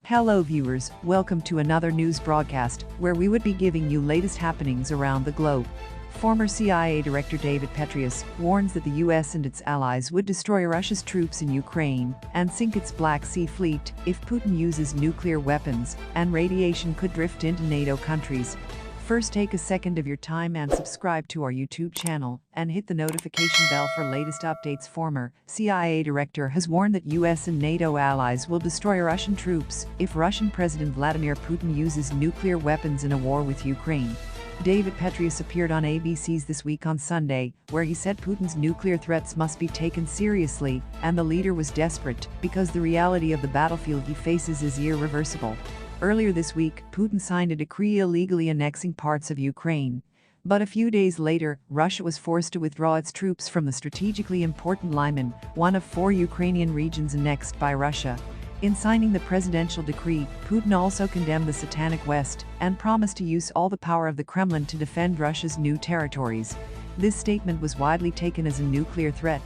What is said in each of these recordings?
Hello viewers, welcome to another news broadcast, where we would be giving you latest happenings around the globe. Former CIA Director David Petraeus warns that the US and its allies would destroy Russia's troops in Ukraine and sink its Black Sea fleet if Putin uses nuclear weapons, and radiation could drift into NATO countries. First, take a second of your time and subscribe to our YouTube channel and hit the notification bell for latest updates. Former CIA director has warned that US and NATO allies will destroy Russian troops if Russian President Vladimir Putin uses nuclear weapons in a war with Ukraine. David Petraeus appeared on ABC's This Week on Sunday, where he said Putin's nuclear threats must be taken seriously, and the leader was desperate because the reality of the battlefield he faces is irreversible. Earlier this week, Putin signed a decree illegally annexing parts of Ukraine. But a few days later, Russia was forced to withdraw its troops from the strategically important Lyman, one of 4 Ukrainian regions annexed by Russia. In signing the presidential decree, Putin also condemned the Satanic West and promised to use all the power of the Kremlin to defend Russia's new territories. This statement was widely taken as a nuclear threat.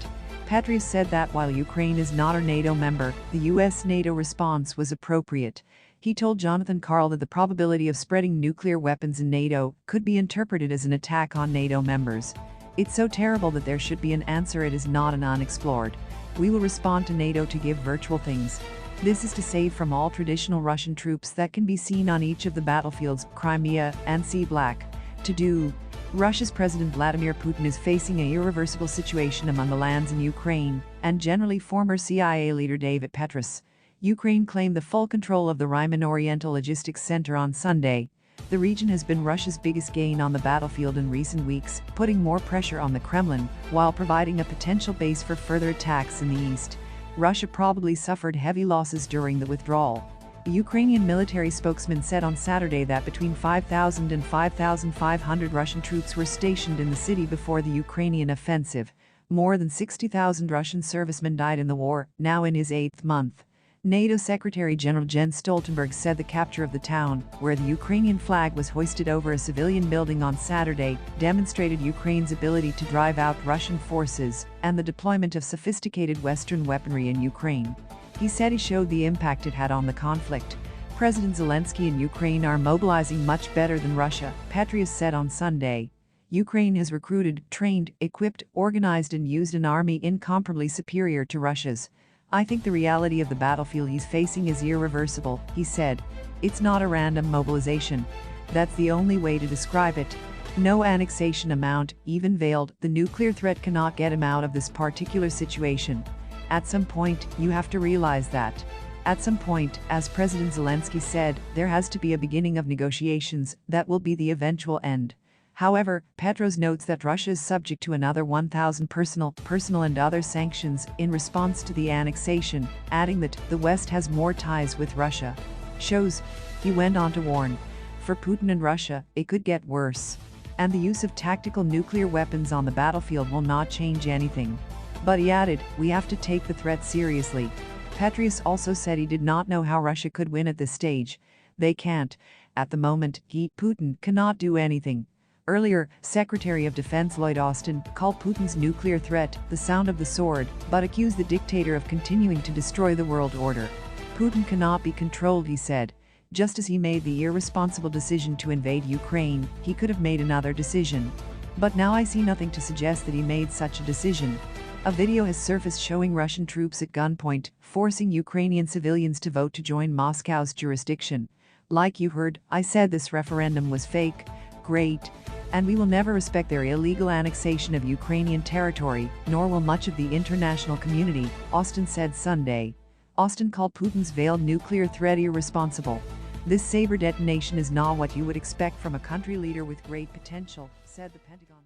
Petraeus said that while Ukraine is not a NATO member, the US-NATO response was appropriate. He told Jonathan Karl that the probability of spreading nuclear weapons in NATO could be interpreted as an attack on NATO members. It's so terrible that there should be an answer. It is not an unexplored. We will respond to NATO to give virtual things. This is to save from all traditional Russian troops that can be seen on each of the battlefields, Crimea and Sea Black. To do. Russia's President Vladimir Putin is facing an irreversible situation among the lands in Ukraine, and generally former CIA leader David Petraeus. Ukraine claimed the full control of the Ryman Oriental Logistics Center on Sunday. The region has been Russia's biggest gain on the battlefield in recent weeks, putting more pressure on the Kremlin, while providing a potential base for further attacks in the east. Russia probably suffered heavy losses during the withdrawal. The Ukrainian military spokesman said on Saturday that between 5,000 and 5,500 Russian troops were stationed in the city before the Ukrainian offensive. More than 60,000 Russian servicemen died in the war, now in his 8th month. NATO Secretary General Jens Stoltenberg said the capture of the town, where the Ukrainian flag was hoisted over a civilian building on Saturday, demonstrated Ukraine's ability to drive out Russian forces and the deployment of sophisticated Western weaponry in Ukraine. He said he showed the impact it had on the conflict. President Zelensky and Ukraine are mobilizing much better than Russia, Petraeus said on Sunday. Ukraine has recruited, trained, equipped, organized and used an army incomparably superior to Russia's. I think the reality of the battlefield he's facing is irreversible, he said. It's not a random mobilization. That's the only way to describe it. No annexation amount, even veiled, the nuclear threat cannot get him out of this particular situation. At some point, you have to realize that. At some point, as President Zelensky said, there has to be a beginning of negotiations that will be the eventual end. However, Petraeus notes that Russia is subject to another 1,000 personal and other sanctions in response to the annexation, adding that the West has more ties with Russia. He went on to warn, for Putin and Russia, it could get worse. And the use of tactical nuclear weapons on the battlefield will not change anything. But he added, we have to take the threat seriously. Petraeus also said he did not know how Russia could win at this stage. They can't. At the moment, Putin cannot do anything. Earlier, Secretary of Defense Lloyd Austin called Putin's nuclear threat the sound of the sword, but accused the dictator of continuing to destroy the world order. Putin cannot be controlled, he said. Just as he made the irresponsible decision to invade Ukraine, he could have made another decision. But now I see nothing to suggest that he made such a decision. A video has surfaced showing Russian troops at gunpoint, forcing Ukrainian civilians to vote to join Moscow's jurisdiction. Like you heard, I said this referendum was fake. Great. And we will never respect their illegal annexation of Ukrainian territory, nor will much of the international community, Austin said Sunday. Austin called Putin's veiled nuclear threat irresponsible. This saber detonation is not what you would expect from a country leader with great potential, said the Pentagon.